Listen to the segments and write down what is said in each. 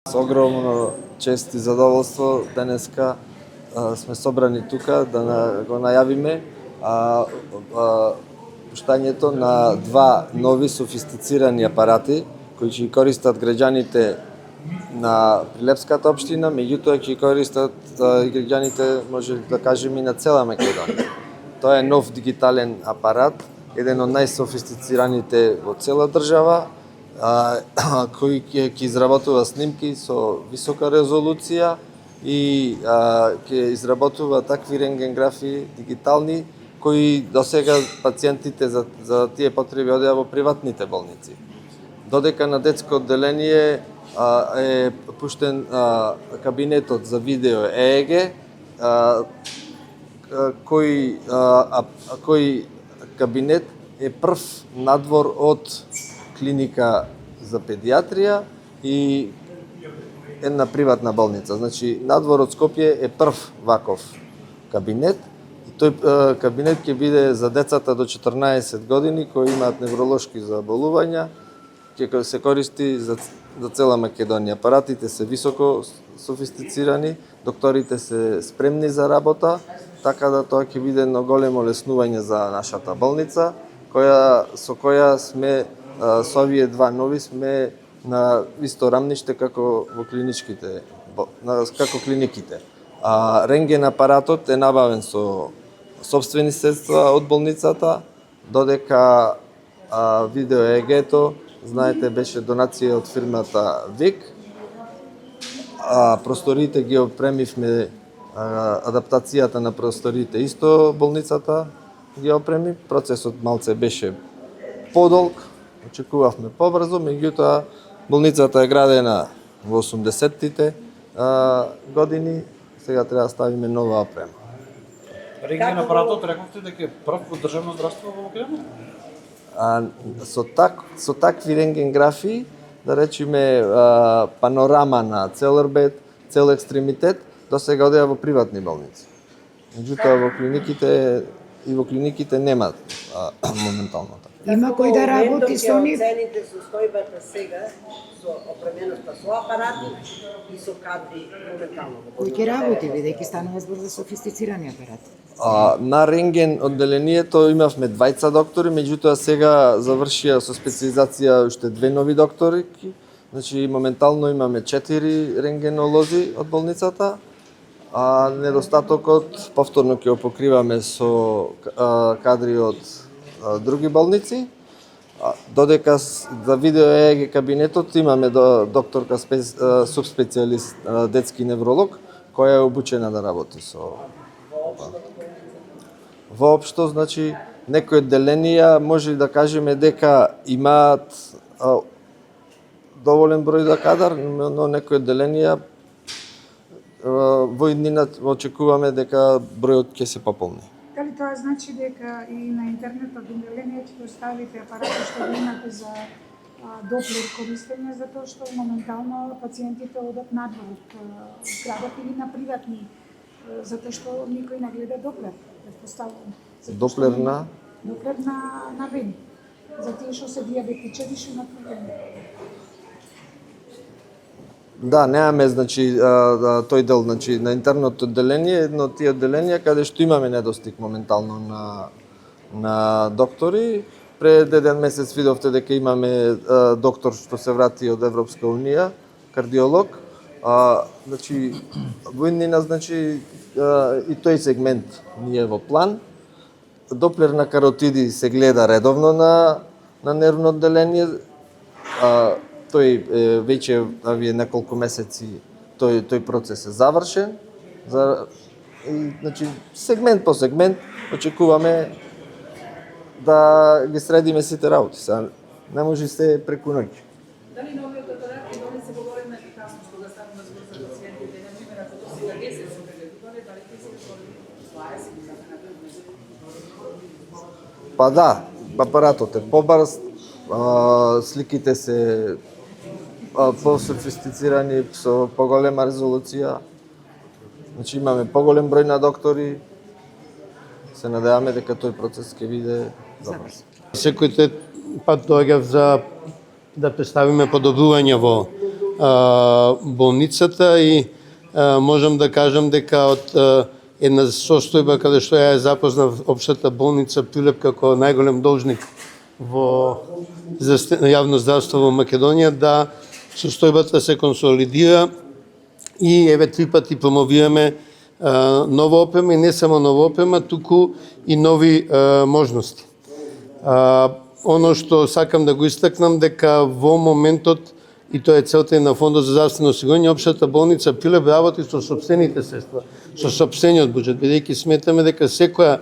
Со огромно чест и задоволство денеска сме собрани тука да го најавиме пуштањето на два нови софистицирани апарати кои ќе користат граѓаните на Прилепската општина, меѓутоа ќе користат и граѓаните, може да кажеме, и на цела Македонија. Тоа е нов дигитален апарат, еден од најсофистицираните во цела држава, кој ќе изработува снимки со висока резолуција и ќе изработува такви рентгенграфии дигитални кои досега пациентите за тие потреби одеа во приватните болници. Додека на детско одделение е пуштен кабинетот за видео ЕЕГ, кој кабинет е прв надвор од клиника за педиатрија и една приватна болница. Значи, надвор од Скопје е прв ваков кабинет. И тој кабинет ќе биде за децата до 14 години кои имаат невролошки заболувања, ќе се користи за цела Македонија. Апаратите се високо софистицирани, докторите се спремни за работа, така да тоа ќе биде едно големо леснување за нашата болница, со која сме со овие два нови сме на исто рамниште како во клиниките. Рентген апаратот е набавен со сопствени средства од болницата, додека видео ЕЕГ-то, знаете, беше донација од фирмата ВИК. Просториите ги опремивме, адаптацијата на просториите исто болницата ги опреми. Процесот малце беше подолг, очекувавме побрзо, меѓутоа болницата е градена во 80-тите години, сега треба да ставиме нова опрема. Рентген апаратот рековте дека е прв во државно здравство во Македонија? Со такви рентгенграфии, да речеме панорама на цел орбет, цел екстремитет, досега одеа во приватни болници. Меѓутоа во клиниките нема моментално така. Има кој да работи со нив? Цените состојбата сега со опременоста со апарати и со кадри моментално. Кој ќе работи, бидејќи станува збор за софистицирани апарати? На рентген одделението имавме двајца доктори, меѓутоа сега завршија со специализација уште две нови доктори. Значи моментално имаме 4 рентгенолози од болницата. Недостатокот повторно ќе го покриваме со кадри од други болници, додека за видео ЕЕГ кабинетот имаме докторка субспецијалист детски невролог, која е обучена да работи со воопшто, значи некои одделенија може да кажеме дека имаат доволен број за кадар, но некои одделенија во иднина очекуваме дека бројот ќе се пополни. Дали тоа значи дека и на интернет одделение ќе поставите апарати што ги имате за доплер користење, затоа што моментално пациентите одат надвор од зградата или на приватни, затоа што никој не гледа доплер, претпоставувам. Доплер на вени, за тие што се диабетичари што имаат проблеми. Да, немаме, значи, тој дел, значи, на интерното одделение, едно од тие одделенија каде што имаме недостиг моментално на доктори. Пред еден месец видовте дека имаме доктор што се врати од Европска унија, кардиолог. Значи, во иднина, значи, и тој сегмент ни е во план. Доплер на каротиди се гледа редовно на нервно одделение. Тој веќе овие неколку месеци тој процес е завршен. Значи сегмент по сегмент очекуваме да ги средиме сите работи. Не може се преку ноќ. Дали новиот апарат и дали се говори на ефикасност кога станува збор за пациентите, например ако досега 10 се прегледувале, дали ќе се отвори 20 или така например? Па да, апаратот е побрз, сликите се по-софистицирани, со поголема резолуција. Значи имаме поголем број на доктори. Се надеваме дека тој процес ќе биде забрз. Секој пат доаѓав за да представиме подобрување во болницата и можам да кажам дека од една состојба каде што ја запознав општата болница Прилеп како најголем должник во јавно здравство во Македонија, да состојбата се консолидира и еве 3 пати промовираме нова опрема и не само нова опрема, туку и нови можности. Оно што сакам да го истакнам дека во моментот, и тоа е целта и на Фондот за здравствено осигурување, општата болница Прилеп работи со сопствените средства, со сопствениот буџет, бидејќи сметаме дека секоја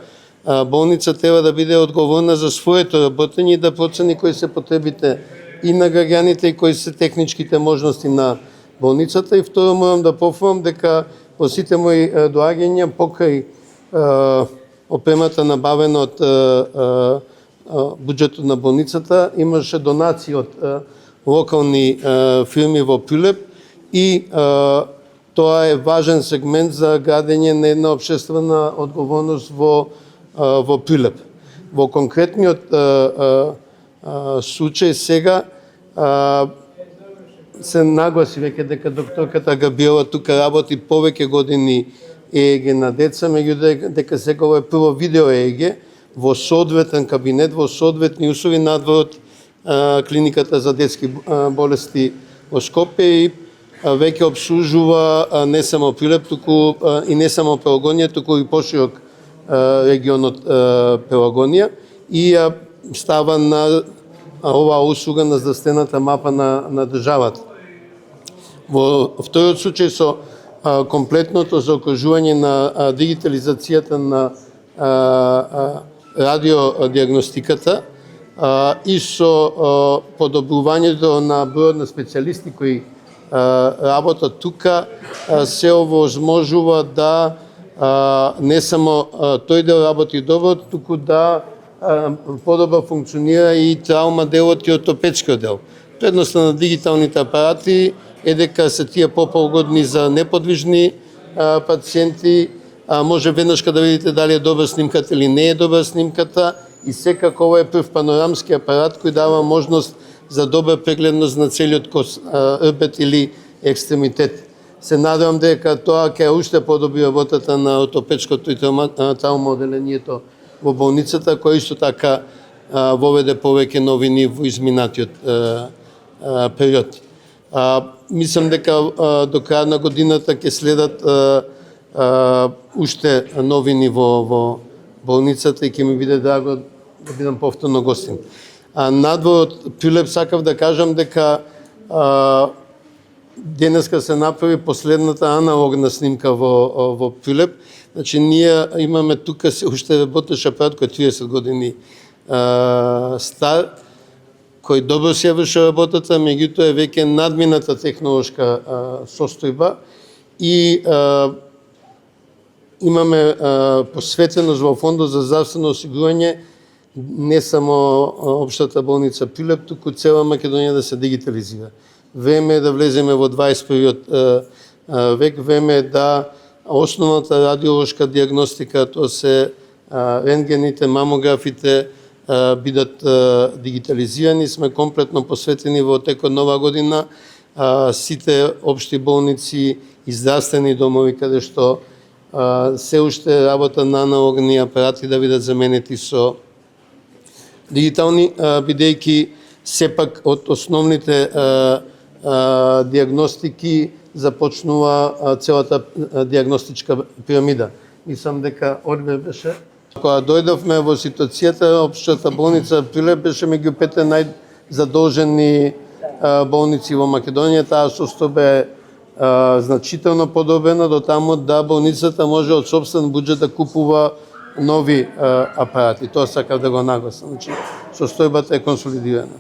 болница треба да биде одговорна за своето работење и да процени кои се потребите и на граѓаните и кои се техничките можности на болницата. И второ, морам да пофрам дека во сите мои доаѓања покрај опремата набавена од буџетот на болницата, имаше донации од локални фирми во Прилеп и тоа е важен сегмент за градење на една општествена одговорност во Прилеп. Во конкретниот случај сега се нагласи веќе дека докторката Габриела тука работи повеќе години ЕЕГ на деца, меѓутоа дека сега ова е прво видео ЕЕГ во соодветен кабинет, во соодветни услови надвор од клиниката за детски болести во Скопје и веќе обслужува не само Прилеп, туку и не само Пелагонија, туку и поширок регионот Пелагонија и става на оваа услуга на здравствената мапа на државата. Во вториот случај со комплетното заокружување на дигитализацијата на радиодиагностиката и со подобрувањето на бројот на специјалисти кои работат тука, се овозможува да не само тој дел работи добро, туку да подобро функционира и траума делот и ортопедскиот дел. Предноста на дигиталните апарати е дека се тие попогодни за неподвижни пациенти, може веднаш да видите дали е добра снимката или не е добра снимката и секако ова е прв панорамски апарат кој дава можност за добра прегледност на целиот кос, рбет или екстремитет. Се надевам дека тоа ќе уште подобри работата на ортопедското и траума оделението во болницата, кој исто така воведе повеќе новини во изминатиот период. Мислам дека до крај на годината ќе следат уште новини во болницата и ќе ми биде драго да бидам повторно гостин. Надвор од Прилеп сакав да кажам дека денеска се направи последната аналогна снимка во Прилеп. Значи, ние имаме тука се уште работеш апарат кој е 30 години стар, кој добро се врши работата, меѓутоа е веќе надмината технолошка состојба и имаме посветеност во Фондот за здравствено осигурување не само општата болница Прилеп, туку цела Македонија да се дигитализира. Време е да влеземе во 21 век, време е да основната радиолошка диагностика, тоа се рентгените, мамографите, бидат дигитализирани. Сме комплетно посветени во текот нова година сите општи болници и здравствени домови каде што се уште работа на аналогни апарати да бидат заменети со дигитални, бидејќи сепак од основните диагностики започнува целата диагностичка пирамида. Мислам дека одве беше. Кога дојдовме во ситуацијата, општата болница Прилеп беше меѓу 5 најзадолжени болници во Македонија. Таа состојба е значително подобрена до таму да болницата може од сопствен буџет да купува нови апарати. Тоа сакав да го нагласам. Значи, состојбата е консолидирана.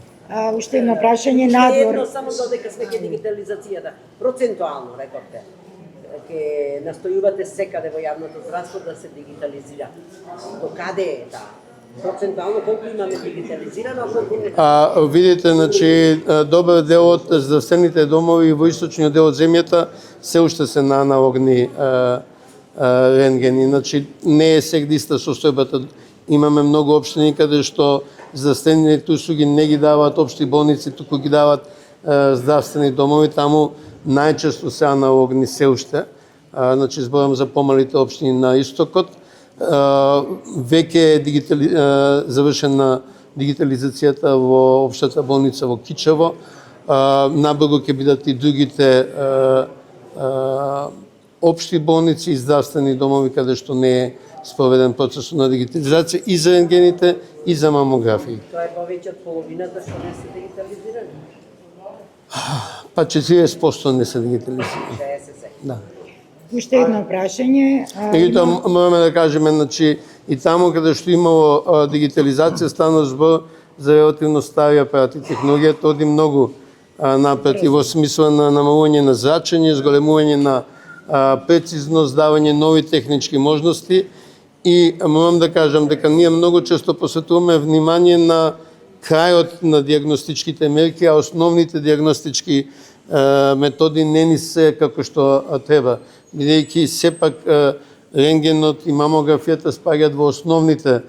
Уште едно прашање Едно надвор. само додека сме ке дигитализацијата. Процентуално, рековте, ке настојувате секаде во јавното здравство да се дигитализира. До каде е таа? Процентуално колку имаме дигитализирано, а колку не? Видите, значи, добар дел од здравствените домови во источниот дел од земјата се уште се на аналогни рентгени. Значи, не е сегдиста состојбата. Имаме многу општини каде што здравствените услуги не ги даваат општи болници, туку ги даваат здравствени домови, таму најчесто се аналогни се уште. Значи зборам за помалите општини на истокот. Веќе е завршена дигитализацијата во општата болница во Кичево. Набрзо ќе бидат и другите општи болници и здравствени домови каде што не е спроведен процесот на дигитализација и за рентгените и за мамографии. Тоа е повеќе од половината што не се дигитализирани. Па 40% не се дигитализирани. 60. Да. Уште едно прашање. Меѓутоа мораме да кажеме, значи и таму каде што имало дигитализација стана збор за релативно стари апарати, технологијата оди многу напред и во смисла на намалување на зрачење, зголемување на прецизност, давање нови технички можности и морам да кажам дека ние многу често посветуваме внимание на крајот на диагностичките мерки, а основните диагностички методи не ни се како што треба, бидејќи сепак рентгенот и мамографијата спаѓаат во основните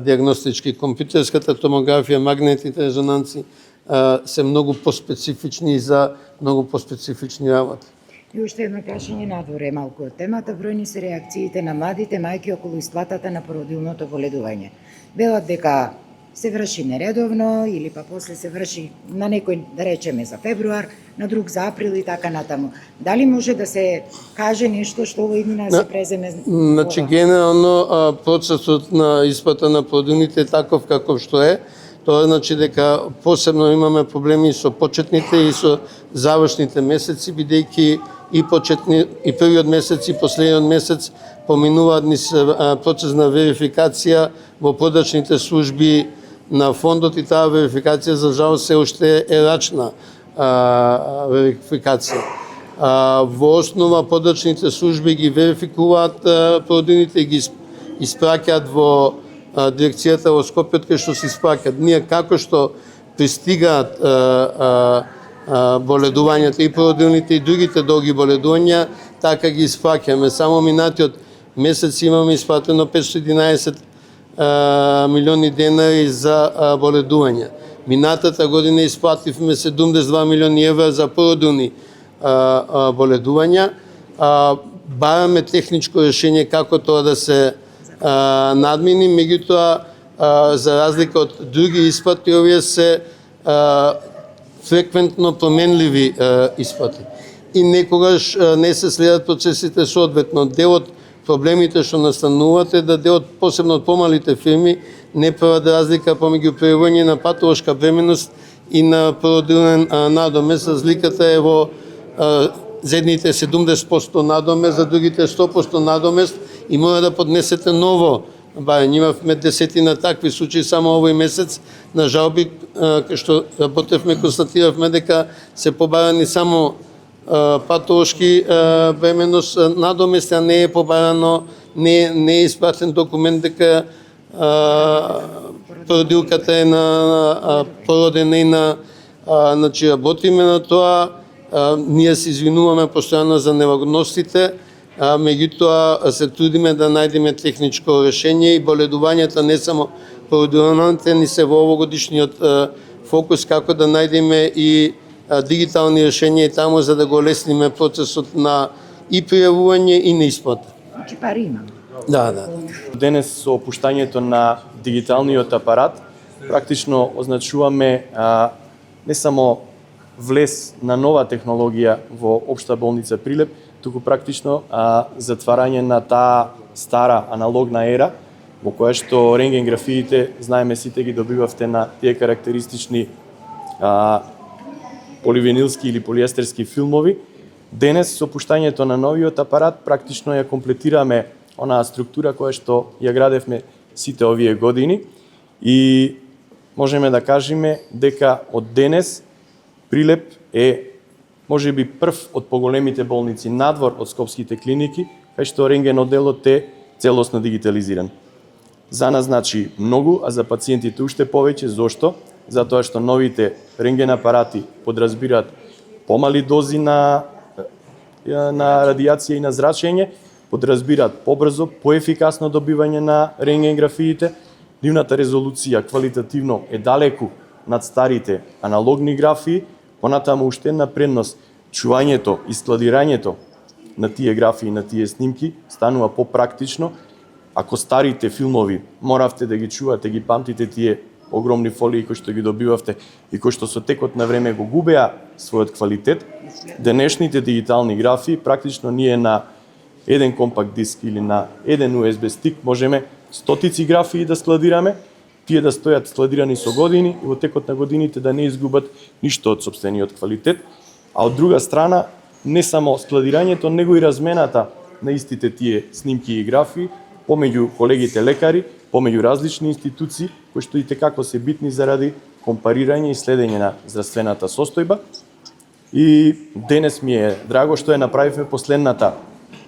диагностички. Компјутерската томографија, магнетните резонанци се многу поспецифични за многу поспецифични работи. И уште едно прашање надвор е малку од темата. Бројни се реакциите на младите мајки околу исплатата на породилното боледување. Велат дека се врши нередовно или па после се врши на некој, да речеме, за февруар, на друг за април и така натаму. Дали може да се каже нешто што овој днина се преземе? Значи генерално процесот на исплата на породилните е таков каков што е. Тоа значи дека посебно имаме проблеми со почетните и со завршните месеци, бидејќи и првиот месец и последниот месец поминуваат низ процес на верификација во подрачните служби на фондот и таа верификација за жал се уште е рачна верификација. Во основа подрачните служби ги верификуваат породилните и ги испраќаат во дирекцијата во Скопје кај што се испраќаат. Ние како што пристигаат боледувањата и породилните и другите долги боледувања, така ги испраќаме. Само минатиот месец имаме испратено 511 милиони денари за боледувања. Минатата година испративме 72 милиони евра за породилни боледувања. Бараме техничко решение како тоа да се надмини, меѓутоа за разлика од други исплати, овие се фреквентно променливи исплати. И некогаш не се следат процесите соодветно. Дел од проблемите што настануваат е да дел од посебно од помалите фирми не прават разлика помеѓу пријавување на патолошка бременност и на породилен надомест. Разликата е во за едните 70% надомест, за другите 100% надомест и мора да поднесете ново барање. Имавме десетина такви случаи само овој месец на жалби, кај што работевме, констатиравме дека се побарани само патолошки бременност надомест, а не е побарано, не е испратен документ дека породилката е на породена и на значи работиме на тоа. Ние се извинуваме постојано за нелагодностите, меѓутоа се трудиме да најдеме техничко решение и боледувањата не само породилните ни се во овогодишниот фокус како да најдеме и дигитални решенија таму за да го лесниме процесот на и пријавување и на исплата. Значи пари имаме. Да. Денес со опуштањето на дигиталниот апарат практично означуваме не само влез на нова технологија во општа болница Прилеп, туку практично затварање на таа стара аналогна ера во која што рентгенграфиите, знаеме сите ги добивавте на тие карактеристични поливинилски или полиестерски филмови. Денес со пуштањето на новиот апарат практично ја комплетираме онаа структура која што ја градевме сите овие години и можеме да кажеме дека од денес Прилеп е можеби прв од поголемите болници надвор од скопските клиники, кај што рентген одделот е целосно дигитализиран. За нас значи многу, а за пациентите уште повеќе. Зошто? Затоа што новите рентген апарати подразбираат помали дози на радијација и на зрачење, подразбираат побрзо, поефикасно добивање на рентгенграфиите, нивната резолуција квалитативно е далеку над старите аналогни графии, Понатаму уште една предност, чувањето и складирањето на тие графии, на тие снимки станува попрактично. Ако старите филмови моравте да ги чувате, ги памтите тие огромни фолии кои што ги добивавте и кои што со текот на време го губеа својот квалитет, денешните дигитални графии практично ние на еден компакт диск или на еден USB стик можеме стотици графии да складираме, тие да стојат складирани со години и во текот на годините да не изгубат ништо од сопствениот квалитет. А од друга страна, не само складирањето, него и размената на истите тие снимки и графии помеѓу колегите лекари, помеѓу различни институции кои што и текако се битни заради компарирање и следење на здравствената состојба. И денес ми е драго што ја направивме последната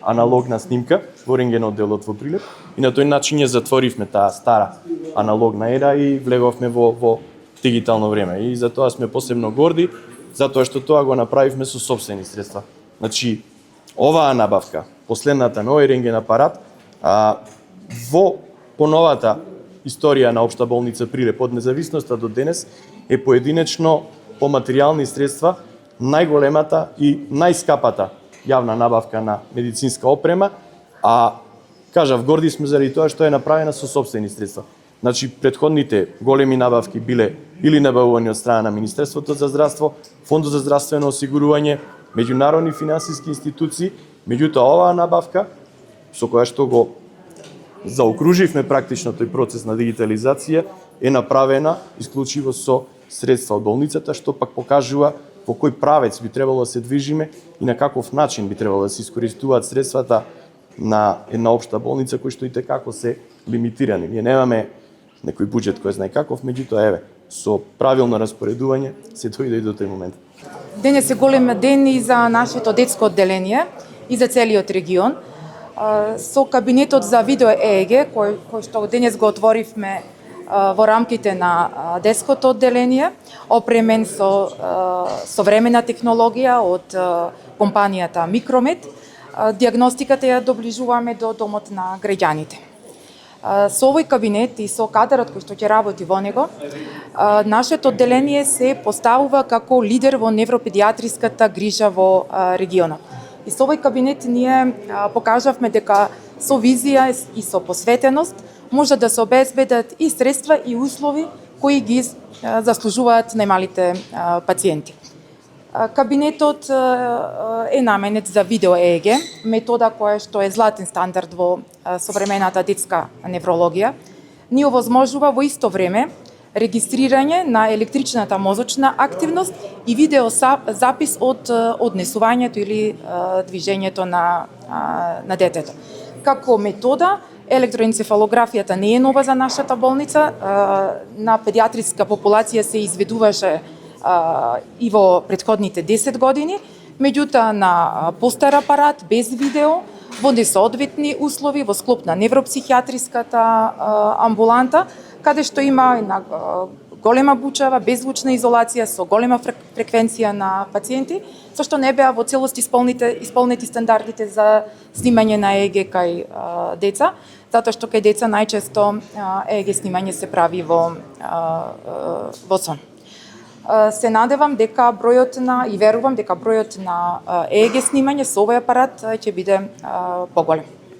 аналогна снимка во рентген одделот во Прилеп и на тој начин ја затворивме таа стара аналогна ера и влеговме во дигитално време. И затоа сме посебно горди, затоа што тоа го направивме со сопствени средства. Значи, оваа набавка, последната на овој рентген апарат, во поновата историја на Општа болница Прилеп од независноста до денес е поединечно по материјални средства најголемата и најскапата јавна набавка на медицинска опрема, а кажав горди сме заради тоа што е направена со сопствени средства. Значи претходните големи набавки биле или набавувани од страна на Министерството за здравство, Фондот за здравствено осигурување, меѓународни финансиски институции, меѓутоа оваа набавка со која што го заокруживме практично тој процес на дигитализација е направена исклучиво со средства од болницата, што пак покажува во кој правец би требало да се движиме и на каков начин би требало да се искористуваат средствата на една општа болница кои што и текако се лимитирани. Ние немаме некој буџет кој знае каков, меѓутоа еве, со правилно распоредување се дојде и до тој момент. Денес е голем ден и за нашето детско одделение и за целиот регион. Со кабинетот за видео ЕЕГ, кој што денес го отворивме во рамките на детското одделение, опремен со современа технологија од компанијата Микромед, диагностиката ја доближуваме до домот на граѓаните. Со овој кабинет и со кадарот кој што ќе работи во него, нашето одделение се поставува како лидер во невропедиатриската грижа во регионот. И со овој кабинет ние покажавме дека со визија и со посветеност може да се обезбедат и средства и услови кои ги заслужуваат најмалите пациенти. Кабинетот е наменет за видео ЕЕГ, метода која што е златен стандард во современата детска неврологија. Ни овозможува во исто време регистрирање на електричната мозочна активност и видео запис од однесувањето или движењето на детето. Како метода, електроенцефалографијата не е нова за нашата болница. На педиатриска популација се изведуваше и во претходните 10 години, меѓутоа на постар апарат, без видео, во несоодветни услови, во склоп на невропсихијатриската амбуланта, каде што има една голема бучава, беззвучна изолација со голема фреквенција на пациенти, со што не беа во целост исполнети стандардите за снимање на ЕЕГ кај деца, затоа што кај деца најчесто ЕЕГ снимање се прави во сон. Се надевам дека бројот и верувам дека бројот на ЕЕГ снимање со овој апарат ќе биде поголем.